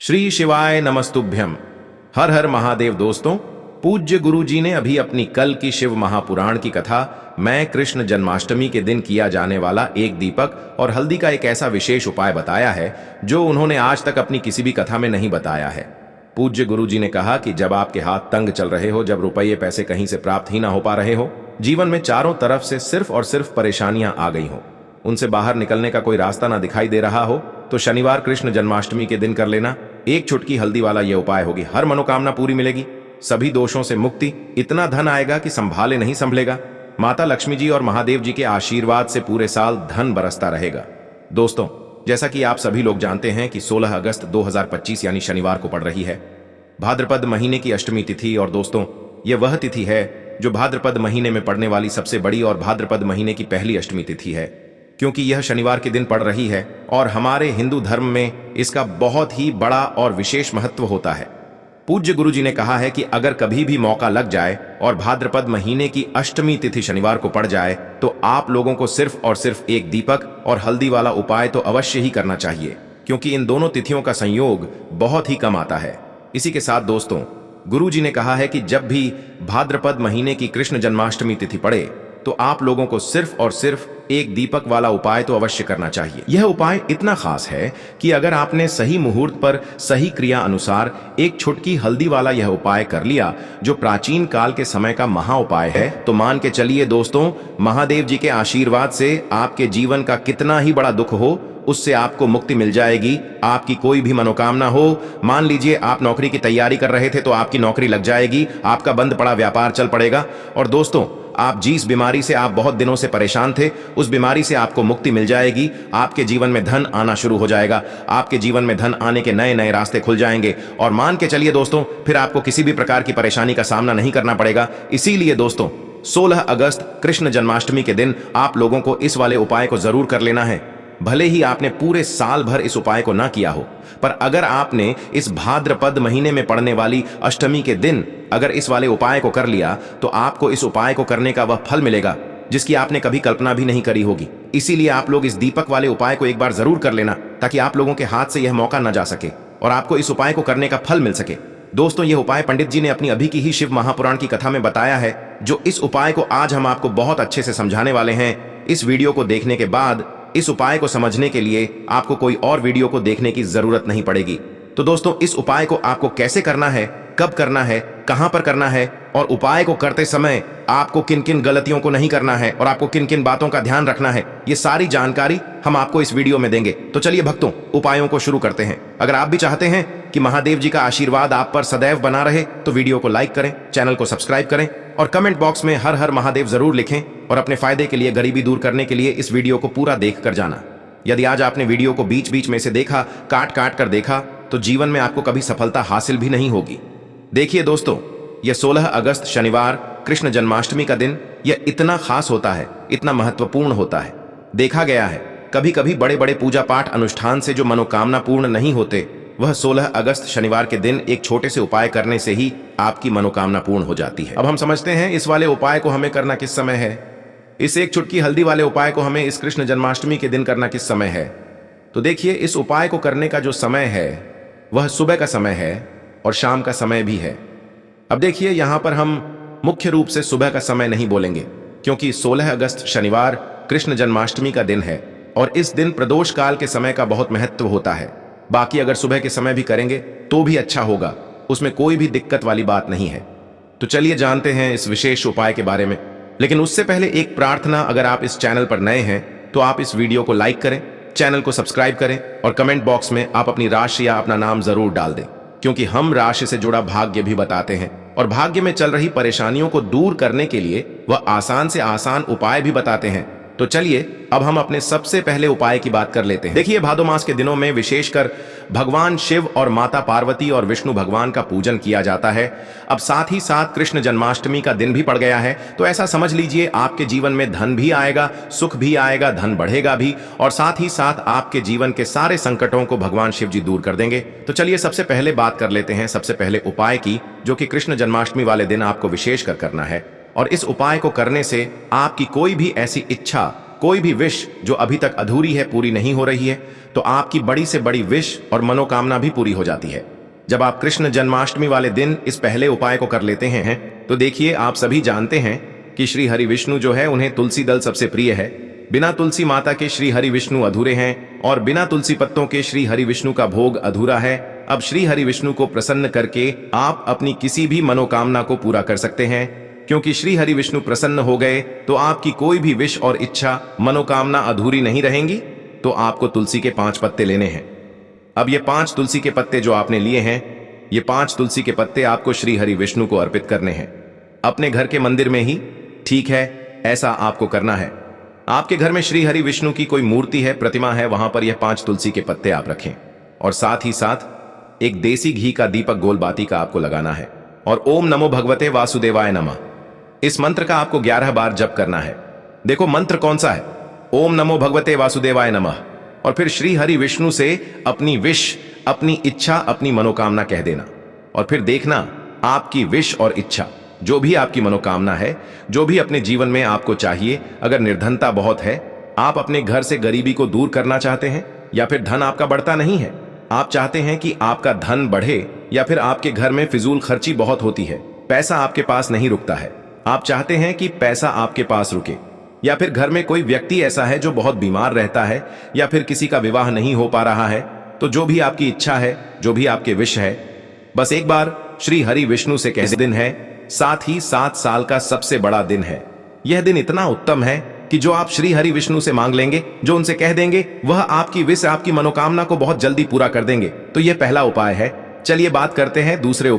श्री शिवाय नमस्तुभ्यम। हर हर महादेव। दोस्तों, पूज्य गुरु जी ने अभी अपनी कल की शिव महापुराण की कथा मैं कृष्ण जन्माष्टमी के दिन किया जाने वाला एक दीपक और हल्दी का एक ऐसा विशेष उपाय बताया है जो उन्होंने आज तक अपनी किसी भी कथा में नहीं बताया है। पूज्य गुरु जी ने कहा कि जब आपके हाथ तंग चल रहे हो, जब रुपये पैसे कहीं से प्राप्त ही ना हो पा रहे हो, जीवन में चारों तरफ से सिर्फ और सिर्फ परेशानियां आ गई हो, उनसे बाहर निकलने का कोई रास्ता ना दिखाई दे रहा हो, तो शनिवार कृष्ण जन्माष्टमी के दिन कर लेना। एक चुटकी हल्दी वाला यह उपाय होगी, हर मनोकामना पूरी मिलेगी, सभी दोषों से मुक्ति, इतना धन आएगा कि संभाले नहीं संभलेगा। माता लक्ष्मी जी और महादेव जी के आशीर्वाद से पूरे साल धन बरसता रहेगा। दोस्तों, जैसा कि आप सभी लोग जानते हैं कि 16 अगस्त 2025 यानी शनिवार को पड़ रही है भाद्रपद महीने की अष्टमी तिथि। और दोस्तों, यह वह तिथि है जो भाद्रपद महीने में पड़ने वाली सबसे बड़ी और भाद्रपद महीने की पहली अष्टमी तिथि है, क्योंकि यह शनिवार के दिन पड़ रही है और हमारे हिंदू धर्म में इसका बहुत ही बड़ा और विशेष महत्व होता है। पूज्य गुरु जी ने कहा है कि अगर कभी भी मौका लग जाए और भाद्रपद महीने की अष्टमी तिथि शनिवार को पड़ जाए तो आप लोगों को सिर्फ और सिर्फ एक दीपक और हल्दी वाला उपाय तो अवश्य ही करना चाहिए, क्योंकि इन दोनों तिथियों का संयोग बहुत ही कम आता है। इसी के साथ दोस्तों, गुरु जी ने कहा है कि जब भी भाद्रपद महीने की कृष्ण जन्माष्टमी तिथि पड़े तो आप लोगों को सिर्फ और सिर्फ एक दीपक वाला उपाय तो अवश्य करना चाहिए। यह उपाय इतना खास है कि अगर आपने सही मुहूर्त पर सही क्रिया अनुसार एक छुटकी हल्दी वाला यह उपाय कर लिया, जो प्राचीन काल के समय का महा उपाय है, तो मान के चलिए दोस्तों, महादेव जी के आशीर्वाद से आपके जीवन का कितना ही बड़ा दुख हो, उससे आपको मुक्ति मिल जाएगी। आपकी कोई भी मनोकामना हो, मान लीजिए आप नौकरी की तैयारी कर रहे थे तो आपकी नौकरी लग जाएगी, आपका बंद पड़ा व्यापार चल पड़ेगा। और दोस्तों, आप जिस बीमारी से आप बहुत दिनों से परेशान थे, उस बीमारी से आपको मुक्ति मिल जाएगी। आपके जीवन में धन आना शुरू हो जाएगा, आपके जीवन में धन आने के नए नए रास्ते खुल जाएंगे। और मान के चलिए दोस्तों, फिर आपको किसी भी प्रकार की परेशानी का सामना नहीं करना पड़ेगा। इसीलिए दोस्तों, 16 अगस्त कृष्ण जन्माष्टमी के दिन आप लोगों को इस वाले उपाय को जरूर कर लेना है। भले ही आपने पूरे साल भर इस उपाय को ना किया हो, पर अगर आपने इस भाद्रपद महीने में पड़ने वाली अष्टमी के दिन अगर इस वाले उपाय को कर लिया तो आपको इस उपाय को करने का वह फल मिलेगा जिसकी आपने कभी कल्पना भी नहीं करी होगी। इसीलिए आप लोग इस दीपक वाले उपाय को एक बार जरूर कर लेना, ताकि आप लोगों के हाथ से यह मौका न जा सके और आपको इस उपाय को करने का फल मिल सके। दोस्तों, यह उपाय पंडित जी ने अपनी अभी की ही शिव महापुराण की कथा में बताया है, जो इस उपाय को आज हम आपको बहुत अच्छे से समझाने वाले हैं। इस वीडियो को देखने के बाद इस उपाय को समझने के लिए आपको कोई और वीडियो को देखने की जरूरत नहीं पड़ेगी। तो दोस्तों, इस उपाय को आपको कैसे करना है, कब करना है, कहां पर करना है, और उपाय को करते समय आपको किन किन गलतियों को नहीं करना है और आपको किन किन बातों का ध्यान रखना है, ये सारी जानकारी हम आपको इस वीडियो में देंगे। तो चलिए भक्तों, उपायों को शुरू करते हैं। अगर आप भी चाहते हैं कि महादेव जी का आशीर्वाद आप पर सदैव बना रहे तो वीडियो को लाइक करें, चैनल को सब्सक्राइब करें और कमेंट बॉक्स में हर हर महादेव जरूर लिखें। और अपने फायदे के लिए, गरीबी दूर करने के लिए इस वीडियो को पूरा देख कर जाना। यदि आज आपने वीडियो को बीच बीच में से देखा, काट काट कर देखा, तो जीवन में आपको कभी सफलता हासिल भी नहीं होगी। देखिए दोस्तों, यह 16 अगस्त शनिवार कृष्ण जन्माष्टमी का दिन यह इतना खास होता है, इतना महत्वपूर्ण होता है। देखा गया है कभी कभी बड़े बड़े पूजा पाठ अनुष्ठान से जो मनोकामना पूर्ण नहीं होते, वह 16 अगस्त शनिवार के दिन एक छोटे से उपाय करने से ही आपकी मनोकामना पूर्ण हो जाती है। अब हम समझते हैं इस वाले उपाय को हमें करना किस समय है। इस एक चुटकी हल्दी वाले उपाय को हमें इस कृष्ण जन्माष्टमी के दिन करना किस समय है। तो देखिए, इस उपाय को करने का जो समय है वह सुबह का समय है और शाम का समय भी है। अब देखिए, यहां पर हम मुख्य रूप से सुबह का समय नहीं बोलेंगे, क्योंकि 16 अगस्त शनिवार कृष्ण जन्माष्टमी का दिन है और इस दिन प्रदोष काल के समय का बहुत महत्व होता है। बाकी अगर सुबह के समय भी करेंगे तो भी अच्छा होगा, उसमें कोई भी दिक्कत वाली बात नहीं है। तो चलिए जानते हैं इस विशेष उपाय के बारे में। लेकिन उससे पहले एक प्रार्थना, अगर आप इस चैनल पर नए हैं तो आप इस वीडियो को लाइक करें, चैनल को सब्सक्राइब करें और कमेंट बॉक्स में आप अपनी राशि या अपना नाम जरूर डाल दें, क्योंकि हम राशि से जुड़ा भाग्य भी बताते हैं और भाग्य में चल रही परेशानियों को दूर करने के लिए वह आसान से आसान उपाय भी बताते हैं। तो चलिए अब हम अपने सबसे पहले उपाय की बात कर लेते हैं। देखिए, भादो मास के दिनों में विशेषकर भगवान शिव और माता पार्वती और विष्णु भगवान का पूजन किया जाता है। अब साथ ही साथ कृष्ण जन्माष्टमी का दिन भी पड़ गया है, तो ऐसा समझ लीजिए आपके जीवन में धन भी आएगा, सुख भी आएगा, धन बढ़ेगा भी, और साथ ही साथ आपके जीवन के सारे संकटों को भगवान शिव जी दूर कर देंगे। तो चलिए सबसे पहले बात कर लेते हैं सबसे पहले उपाय की, जो कि कृष्ण जन्माष्टमी वाले दिन आपको विशेष कर करना है। और इस उपाय को करने से आपकी कोई भी ऐसी इच्छा कोई भी विश जो अभी तक अधूरी है, पूरी नहीं हो रही है, तो आपकी बड़ी से बड़ी विश और मनोकामना भी पूरी हो जाती है। जब आप कृष्ण जन्माष्टमी वाले दिन इस पहले उपाय को कर लेते हैं तो देखिए, आप सभी जानते हैं कि श्री हरि विष्णु जो है, उन्हें तुलसी दल सबसे प्रिय है। बिना तुलसी माता के श्री हरि विष्णु अधूरे हैं और बिना तुलसी पत्तों के श्री हरि विष्णु का भोग अधूरा है। अब श्री हरि विष्णु को प्रसन्न करके आप अपनी किसी भी मनोकामना को पूरा कर सकते हैं, क्योंकि श्री हरि विष्णु प्रसन्न हो गए तो आपकी कोई भी विश और इच्छा, मनोकामना अधूरी नहीं रहेंगी। तो आपको तुलसी के 5 पत्ते लेने हैं। अब ये 5 तुलसी के पत्ते जो आपने लिए हैं, ये 5 तुलसी के पत्ते आपको श्री हरि विष्णु को अर्पित करने हैं, अपने घर के मंदिर में ही। ठीक है, ऐसा आपको करना है। आपके घर में श्री हरि विष्णु की कोई मूर्ति है, प्रतिमा है, वहां पर यह 5 तुलसी के पत्ते आप रखें और साथ ही साथ एक देसी घी का दीपक गोलबाती का आपको लगाना है और ओम नमो भगवते वासुदेवाय नमः, इस मंत्र का आपको 11 बार जप करना है। देखो मंत्र कौन सा है, ओम नमो भगवते वासुदेवाय नमः, और फिर श्री हरि विष्णु से अपनी विश, अपनी इच्छा, अपनी मनोकामना कह देना और फिर देखना आपकी विश और इच्छा, जो भी आपकी मनोकामना है, जो भी अपने जीवन में आपको चाहिए। अगर निर्धनता बहुत है, आप अपने घर से गरीबी को दूर करना चाहते हैं, या फिर धन आपका बढ़ता नहीं है, आप चाहते हैं कि आपका धन बढ़े, या फिर आपके घर में फिजूल खर्ची बहुत होती है, पैसा आपके पास नहीं रुकता है, आप चाहते हैं कि पैसा आपके पास रुके, या फिर घर में कोई व्यक्ति ऐसा है जो बहुत बीमार रहता है, या फिर किसी का विवाह नहीं हो पा रहा है, तो जो भी आपकी इच्छा है, जो भी आपके विश है, बस एक बार श्री हरि विष्णु से कह। दिन है, साथ ही 7 साल का सबसे बड़ा दिन है। यह दिन इतना उत्तम है कि जो आप श्री हरि विष्णु से मांग लेंगे, जो उनसे कह देंगे, वह आपकी विश, आपकी मनोकामना को बहुत जल्दी पूरा कर देंगे। तो यह पहला उपाय है। चलिए बात करते हैं दूसरे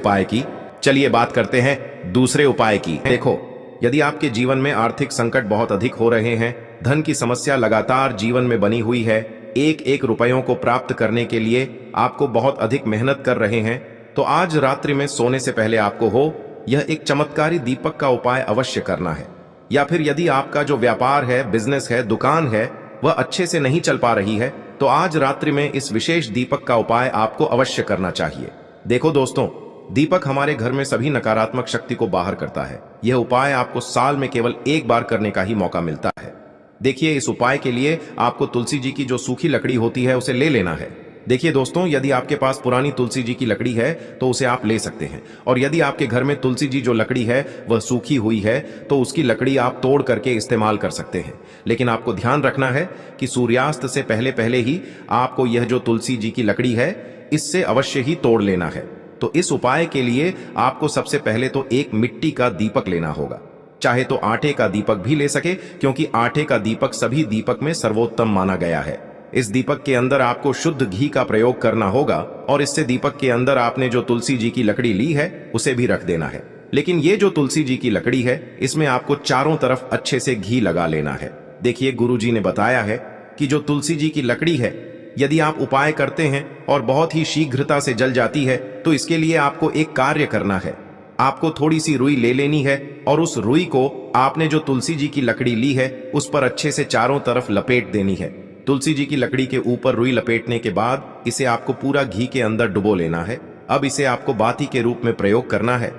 उपाय की। देखो, यदि आपके जीवन में आर्थिक संकट बहुत अधिक हो रहे हैं, धन की समस्या लगातार जीवन में बनी हुई है, एक एक रुपयों को प्राप्त करने के लिए आपको बहुत अधिक मेहनत कर रहे हैं, तो आज रात्रि में सोने से पहले आपको यह एक चमत्कारी दीपक का उपाय अवश्य करना है। या फिर यदि आपका जो व्यापार है, बिजनेस है, दुकान है, वह अच्छे से नहीं चल पा रही है, तो आज रात्रि में इस विशेष दीपक का उपाय आपको अवश्य करना चाहिए। देखो दोस्तों, दीपक हमारे घर में सभी नकारात्मक शक्ति को बाहर करता है। यह उपाय आपको साल में केवल एक बार करने का ही मौका मिलता है। देखिए, इस उपाय के लिए आपको तुलसी जी की जो सूखी लकड़ी होती है, उसे ले लेना है। देखिए दोस्तों, यदि आपके पास पुरानी तुलसी जी की लकड़ी है तो उसे आप ले सकते हैं, और यदि आपके घर में तुलसी जी जो लकड़ी है वह सूखी हुई है, तो उसकी लकड़ी आप तोड़ करके इस्तेमाल कर सकते हैं। लेकिन आपको ध्यान रखना है कि सूर्यास्त से पहले पहले ही आपको यह जो तुलसी जी की लकड़ी है, इससे अवश्य ही तोड़ लेना है। तो इस उपाय के लिए आपको सबसे पहले तो एक मिट्टी का दीपक लेना होगा, चाहे तो आटे का दीपक भी ले सके, क्योंकि आटे का दीपक सभी दीपक में सर्वोत्तम माना गया है। इस दीपक के अंदर आपको शुद्ध घी का प्रयोग करना होगा, और इससे दीपक के अंदर आपने जो तुलसी जी की लकड़ी ली है उसे भी रख देना है। लेकिन ये जो तुलसी जी की लकड़ी है, इसमें आपको चारों तरफ अच्छे से घी लगा लेना है। देखिए, गुरुजी ने बताया है कि जो तुलसी जी की लकड़ी है, यदि आप उपाय करते हैं और बहुत ही शीघ्रता से जल जाती है, तो इसके लिए आपको एक कार्य करना है। आपको थोड़ी सी रुई ले लेनी है और उस रुई को आपने जो तुलसी जी की लकड़ी ली है उस पर अच्छे से चारों तरफ लपेट देनी है। तुलसी जी की लकड़ी के ऊपर रुई लपेटने के बाद इसे आपको पूरा घी के अंदर डुबो लेना है। अब इसे आपको बाती के रूप में प्रयोग करना है।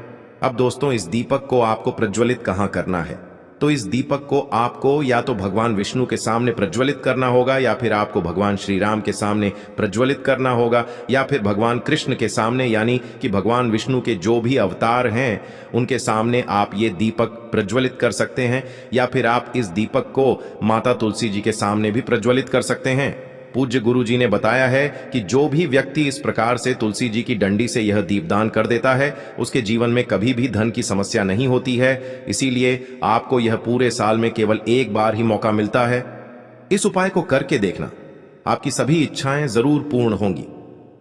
अब दोस्तों, इस दीपक को आपको प्रज्वलित कहाँ करना है? तो इस दीपक को आपको या तो भगवान विष्णु के सामने प्रज्वलित करना होगा, या फिर आपको भगवान श्री राम के सामने प्रज्वलित करना होगा, या फिर भगवान कृष्ण के सामने, यानी कि भगवान विष्णु के जो भी अवतार हैं उनके सामने आप ये दीपक प्रज्वलित कर सकते हैं, या फिर आप इस दीपक को माता तुलसी जी के सामने भी प्रज्वलित कर सकते हैं। पूज्य गुरु जी ने बताया है कि जो भी व्यक्ति इस प्रकार से तुलसी जी की डंडी से यह दीपदान कर देता है, उसके जीवन में कभी भी धन की समस्या नहीं होती है। इसीलिए आपको यह पूरे साल में केवल एक बार ही मौका मिलता है। इस उपाय को करके देखना, आपकी सभी इच्छाएं जरूर पूर्ण होंगी।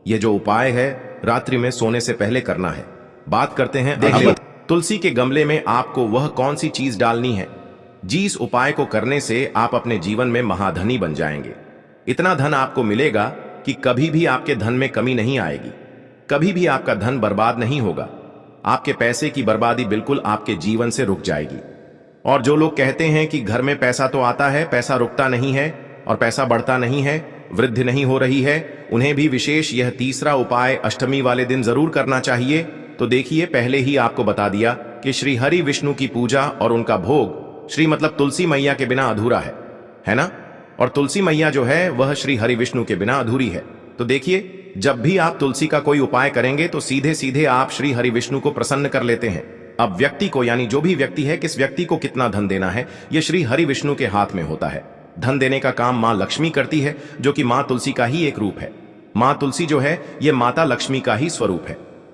यह जो उपाय है रात्रि में सोने से पहले करना है। बात करते हैं तुलसी के गमले में आपको वह कौन सी चीज डालनी है जिस उपाय को करने से आप अपने जीवन में महाधनी बन जाएंगे। इतना धन आपको मिलेगा कि कभी भी आपके धन में कमी नहीं आएगी, कभी भी आपका धन बर्बाद नहीं होगा। आपके पैसे की बर्बादी बिल्कुल आपके जीवन से रुक जाएगी। और जो लोग कहते हैं कि घर में पैसा तो आता है, पैसा रुकता नहीं है और पैसा बढ़ता नहीं है, वृद्धि नहीं हो रही है, उन्हें भी विशेष यह तीसरा उपाय अष्टमी वाले दिन जरूर करना चाहिए। तो देखिए, पहले ही आपको बता दिया कि श्री हरि विष्णु की पूजा और उनका भोग श्री मतलब तुलसी मैया के बिना अधूरा है। है ना। और तुलसी मैया जो है वह श्री हरि विष्णु के बिना अधूरी है। तो देखिए, जब भी आप तुलसी का कोई उपाय करेंगे तो सीधे सीधे आप श्री हरि विष्णु को प्रसन्न कर लेते हैं। अब व्यक्ति को, यानी जो भी व्यक्ति है, किस व्यक्ति को कितना धन देना है, यह श्री हरि विष्णु के हाथ में होता है। धन देने का काम मां लक्ष्मी करती है, जो कि मां तुलसी का ही एक रूप है। मां तुलसी जो है यह माता लक्ष्मी का ही स्वरूप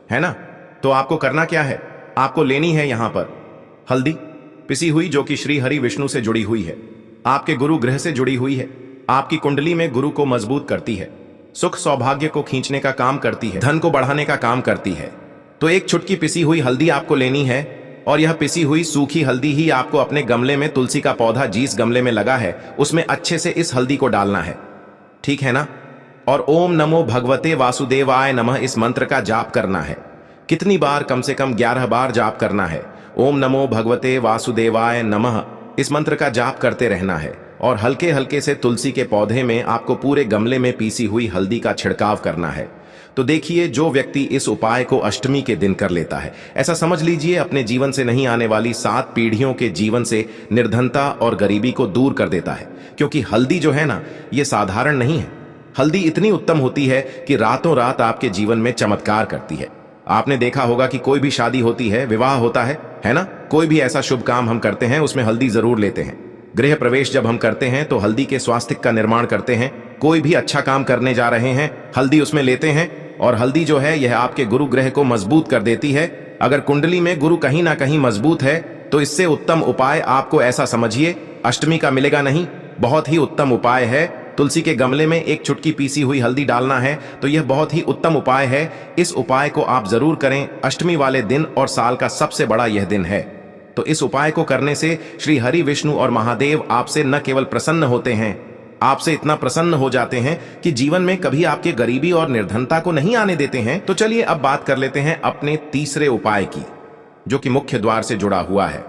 है ना। तो आपको करना क्या है, आपको लेनी है यहां पर हल्दी पिसी हुई, जो कि श्री हरि विष्णु से जुड़ी हुई है, आपके गुरु ग्रह से जुड़ी हुई है, आपकी कुंडली में गुरु को मजबूत करती है, सुख सौभाग्य को खींचने का काम करती है, धन को बढ़ाने का काम करती है। तो एक चुटकी पिसी हुई हल्दी आपको लेनी है, और यह पिसी हुई सूखी हल्दी ही आपको अपने गमले में, तुलसी का पौधा जिस गमले में लगा है उसमें अच्छे से इस हल्दी को डालना है, ठीक है ना। और ओम नमो भगवते वासुदेवाय नमः इस मंत्र का जाप करना है। कितनी बार, कम से कम 11 बार जाप करना है। ओम नमो भगवते वासुदेवाय नमः इस मंत्र का जाप करते रहना है, और हल्के हल्के से तुलसी के पौधे में आपको पूरे गमले में पीसी हुई हल्दी का छिड़काव करना है। तो देखिए, जो व्यक्ति इस उपाय को अष्टमी के दिन कर लेता है, ऐसा समझ लीजिए अपने जीवन से नहीं आने वाली 7 पीढ़ियों के जीवन से निर्धनता और गरीबी को दूर कर देता है। क्योंकि हल्दी जो है ना, ये साधारण नहीं है। हल्दी इतनी उत्तम होती है कि रातों रात आपके जीवन में चमत्कार करती है। आपने देखा होगा कि कोई भी शादी होती है, विवाह होता है ना, कोई भी ऐसा शुभ काम हम करते हैं उसमें हल्दी जरूर लेते हैं। गृह प्रवेश जब हम करते हैं तो हल्दी के स्वास्तिक का निर्माण करते हैं। कोई भी अच्छा काम करने जा रहे हैं, हल्दी उसमें लेते हैं। और हल्दी जो है यह आपके गुरु ग्रह को मजबूत कर देती है। अगर कुंडली में गुरु कहीं ना कहीं मजबूत है तो इससे उत्तम उपाय आपको, ऐसा समझिए, अष्टमी का मिलेगा नहीं। बहुत ही उत्तम उपाय है। तुलसी के गमले में एक चुटकी पीसी हुई हल्दी डालना है, तो यह बहुत ही उत्तम उपाय है। इस उपाय को आप जरूर करें अष्टमी वाले दिन, और साल का सबसे बड़ा यह दिन है। तो इस उपाय को करने से श्री हरि विष्णु और महादेव आपसे न केवल प्रसन्न होते हैं, आपसे इतना प्रसन्न हो जाते हैं कि जीवन में कभी आपके गरीबी और निर्धनता को नहीं आने देते हैं। तो चलिए अब बात कर लेते हैं अपने तीसरे उपाय की, जो कि मुख्य द्वार से जुड़ा हुआ है।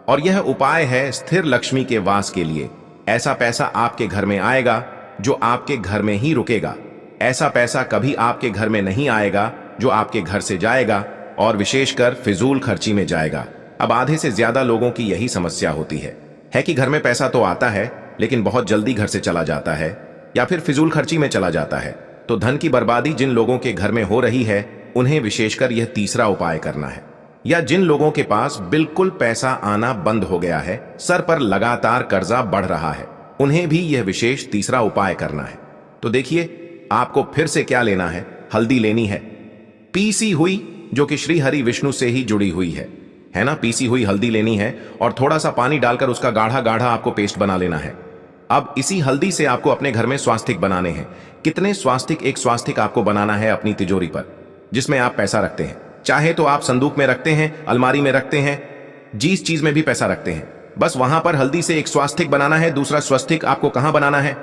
और यह उपाय है स्थिर लक्ष्मी के वास के लिए। ऐसा पैसा आपके घर में आएगा जो आपके घर में ही रुकेगा। ऐसा पैसा कभी आपके घर में नहीं आएगा जो आपके घर से जाएगा, और विशेषकर फिजूल खर्ची में जाएगा। अब आधे से ज्यादा लोगों की यही समस्या होती है कि घर में पैसा तो आता है लेकिन बहुत जल्दी घर से चला जाता है, या फिर फिजूल खर्ची में चला जाता है। तो धन की बर्बादी जिन लोगों के घर में हो रही है, उन्हें विशेषकर यह तीसरा उपाय करना है। या जिन लोगों के पास बिल्कुल पैसा आना बंद हो गया है, सर पर लगातार कर्जा बढ़ रहा है, उन्हें भी यह विशेष तीसरा उपाय करना है। तो देखिए, आपको फिर से क्या लेना है, हल्दी लेनी है पीसी हुई, जो कि श्री हरि विष्णु से ही जुड़ी हुई है ना। पीसी हुई हल्दी लेनी है, और थोड़ा सा पानी डालकर उसका गाढ़ा गाढ़ा आपको पेस्ट बना लेना है। अब इसी हल्दी से आपको अपने घर में स्वास्तिक बनाने हैं। कितने स्वास्तिक? एक स्वास्तिक आपको बनाना है अपनी तिजोरी पर, जिसमें आप पैसा रखते हैं। चाहे तो आप संदूक में रखते हैं, अलमारी में रखते हैं, जिस चीज में भी पैसा रखते हैं, बस वहां पर हल्दी से एक स्वास्तिक बनाना है। दूसरा स्वस्तिक आपको कहां बनाना है?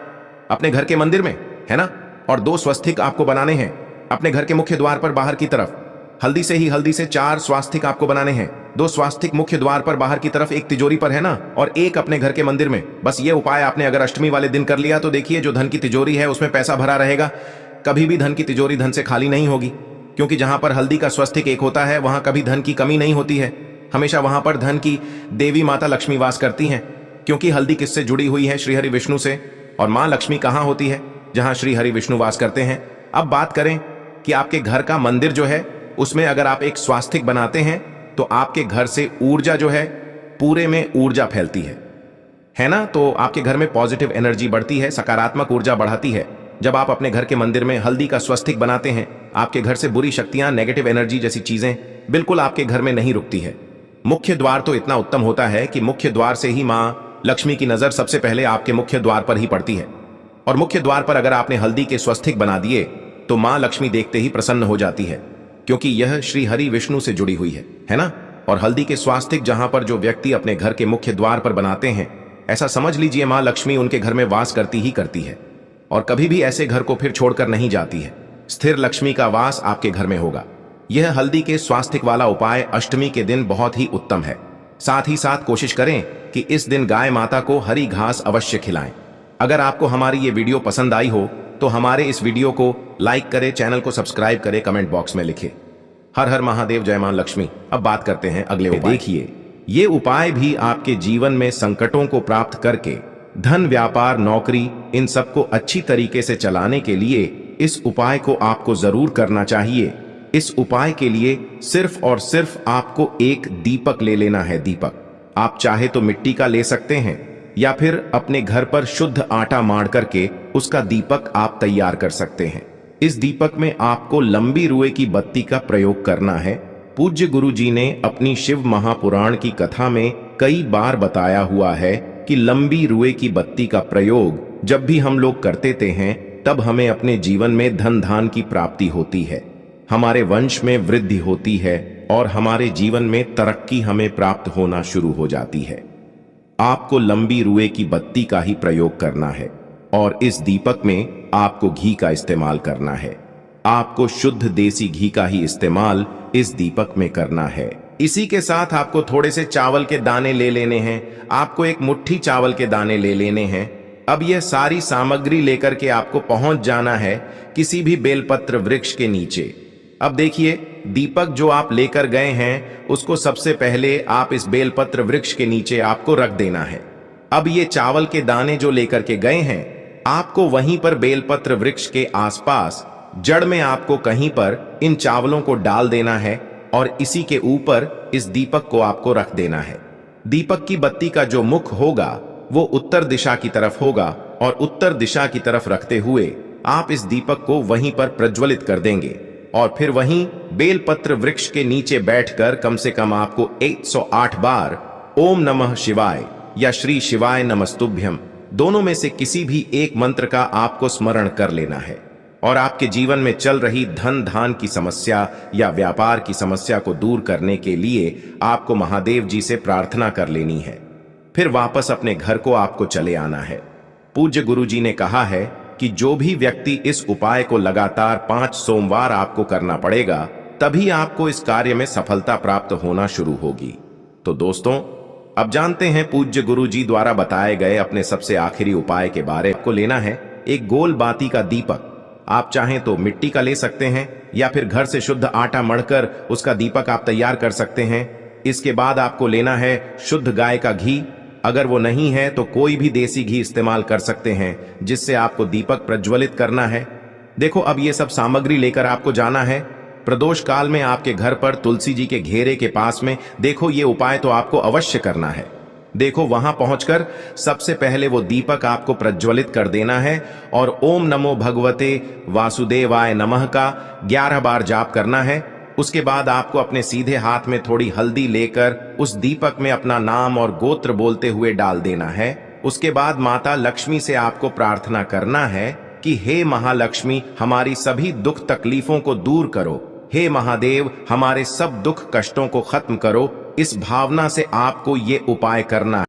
अपने घर के मंदिर में, है ना। और 2 स्वस्तिक आपको बनाने हैं अपने घर के मुख्य द्वार पर बाहर की तरफ। हल्दी से 4 स्वास्तिक आपको बनाने हैं। 2 स्वास्तिक मुख्य द्वार पर बाहर की तरफ, एक तिजोरी पर, है ना, और एक अपने घर के मंदिर में। बस ये उपाय आपने अगर अष्टमी वाले दिन कर लिया तो देखिए, जो धन की तिजोरी है उसमें पैसा भरा रहेगा। कभी भी धन की तिजोरी धन से खाली नहीं होगी, क्योंकि जहां पर हल्दी का स्वस्तिक एक होता है वहां कभी धन की कमी नहीं होती है। हमेशा वहां पर धन की देवी माता लक्ष्मी वास करती हैं, क्योंकि हल्दी किससे जुड़ी हुई है? श्री हरि विष्णु से। और मां लक्ष्मी कहां होती है? जहां श्री हरि विष्णु वास करते हैं। अब बात करें कि आपके घर का मंदिर जो है उसमें अगर आप एक स्वास्तिक बनाते हैं तो आपके घर से ऊर्जा जो है, पूरे में ऊर्जा फैलती है ना। तो आपके घर में पॉजिटिव एनर्जी बढ़ती है, सकारात्मक ऊर्जा बढ़ाती है। जब आप अपने घर के मंदिर में हल्दी का स्वस्तिक बनाते हैं, आपके घर से बुरी शक्तियां, नेगेटिव एनर्जी जैसी चीजें बिल्कुल आपके घर में नहीं रुकती है। मुख्य द्वार तो इतना उत्तम होता है कि मुख्य द्वार से ही मां लक्ष्मी की नजर सबसे पहले आपके मुख्य द्वार पर ही पड़ती है। और मुख्य द्वार पर अगर आपने हल्दी के स्वस्तिक बना दिए तो मां लक्ष्मी देखते ही प्रसन्न हो जाती है, क्योंकि यह श्री हरि विष्णु से जुड़ी हुई है ना। और हल्दी के स्वास्तिक जहां पर जो व्यक्ति अपने घर के मुख्य द्वार पर बनाते हैं, ऐसा समझ लीजिए मां लक्ष्मी उनके घर में वास करती ही करती है, और कभी भी ऐसे घर को फिर छोड़कर नहीं जाती है। स्थिर लक्ष्मी का वास आपके घर में होगा। यह हल्दी के स्वास्तिक वाला उपाय अष्टमी के दिन बहुत ही उत्तम है। साथ ही साथ कोशिश करें कि इस दिन गाय माता को हरी घास अवश्य खिलाएं। अगर आपको हमारी ये वीडियो पसंद आई हो तो हमारे इस वीडियो को लाइक करें, चैनल को सब्सक्राइब करें, कमेंट बॉक्स में लिखें हर हर महादेव, जय मां लक्ष्मी। अब बात करते हैं अगले उपाय। देखिए, ये उपाय भी आपके जीवन में संकटों को प्राप्त करके धन, व्यापार, नौकरी, इन सबको अच्छी तरीके से चलाने के लिए इस उपाय को आपको जरूर करना चाहिए। इस उपाय के लिए सिर्फ और सिर्फ आपको एक दीपक ले लेना है। दीपक आप चाहे तो मिट्टी का ले सकते हैं या फिर अपने घर पर शुद्ध आटा माड़ करके उसका दीपक आप तैयार कर सकते हैं। इस दीपक में आपको लंबी रुए की बत्ती का प्रयोग करना है। पूज्य गुरु जी ने अपनी शिव महापुराण की कथा में कई बार बताया हुआ है कि लंबी रुए की बत्ती का प्रयोग जब भी हम लोग करते हैं तब हमें अपने जीवन में धन धान की प्राप्ति होती है, हमारे वंश में वृद्धि होती है और हमारे जीवन में तरक्की हमें प्राप्त होना शुरू हो जाती है। आपको लंबी रुए की बत्ती का ही प्रयोग करना है और इस दीपक में आपको घी का इस्तेमाल करना है। आपको शुद्ध देसी घी का ही इस्तेमाल इस दीपक में करना है। इसी के साथ आपको थोड़े से चावल के दाने ले लेने हैं। आपको एक मुट्ठी चावल के दाने ले लेने हैं। अब यह सारी सामग्री लेकर के आपको पहुंच जाना है किसी भी बेलपत्र वृक्ष के नीचे। अब देखिए, दीपक जो आप लेकर गए हैं उसको सबसे पहले आप इस बेलपत्र वृक्ष के नीचे आपको रख देना है। अब ये चावल के दाने जो लेकर के गए हैं आपको वहीं पर बेलपत्र वृक्ष के आसपास जड़ में आपको कहीं पर इन चावलों को डाल देना है और इसी के ऊपर इस दीपक को आपको रख देना है। दीपक की बत्ती का जो मुख होगा वो उत्तर दिशा की तरफ होगा और उत्तर दिशा की तरफ रखते हुए आप इस दीपक को वहीं पर प्रज्वलित कर देंगे और फिर वहीं बेलपत्र वृक्ष के नीचे बैठकर कम से कम आपको 108 बार ओम नमः शिवाय या श्री शिवाय नमस्तुभ्यम दोनों में से किसी भी एक मंत्र का आपको स्मरण कर लेना है और आपके जीवन में चल रही धन धान की समस्या या व्यापार की समस्या को दूर करने के लिए आपको महादेव जी से प्रार्थना कर लेनी है। फिर वापस अपने घर को आपको चले आना है। पूज्य गुरु जी ने कहा है कि जो भी व्यक्ति इस उपाय को लगातार 5 सोमवार आपको करना पड़ेगा तभी आपको इस कार्य में सफलता प्राप्त होना शुरू होगी। तो दोस्तों, अब जानते हैं पूज्य गुरु जी द्वारा बताए गए अपने सबसे आखिरी उपाय के बारे। आपको लेना है एक गोल बाती का दीपक। आप चाहें तो मिट्टी का ले सकते हैं या फिर घर से शुद्ध आटा मढ़कर उसका दीपक आप तैयार कर सकते हैं। इसके बाद आपको लेना है शुद्ध गाय का घी। अगर वो नहीं है तो कोई भी देसी घी इस्तेमाल कर सकते हैं जिससे आपको दीपक प्रज्वलित करना है। देखो, अब ये सब सामग्री लेकर आपको जाना है। प्रदोष काल में आपके घर पर तुलसी जी के घेरे के पास में देखो ये उपाय तो आपको अवश्य करना है। देखो, वहां पहुंचकर सबसे पहले वो दीपक आपको प्रज्वलित कर देना है और ओम नमो भगवते वासुदेवाय नमः का 11 बार जाप करना है। उसके बाद आपको अपने सीधे हाथ में थोड़ी हल्दी लेकर उस दीपक में अपना नाम और गोत्र बोलते हुए डाल देना है। उसके बाद माता लक्ष्मी से आपको प्रार्थना करना है कि हे महालक्ष्मी, हमारी सभी दुख तकलीफों को दूर करो। हे महादेव, हमारे सब दुख कष्टों को खत्म करो। इस भावना से आपको ये उपाय करना है।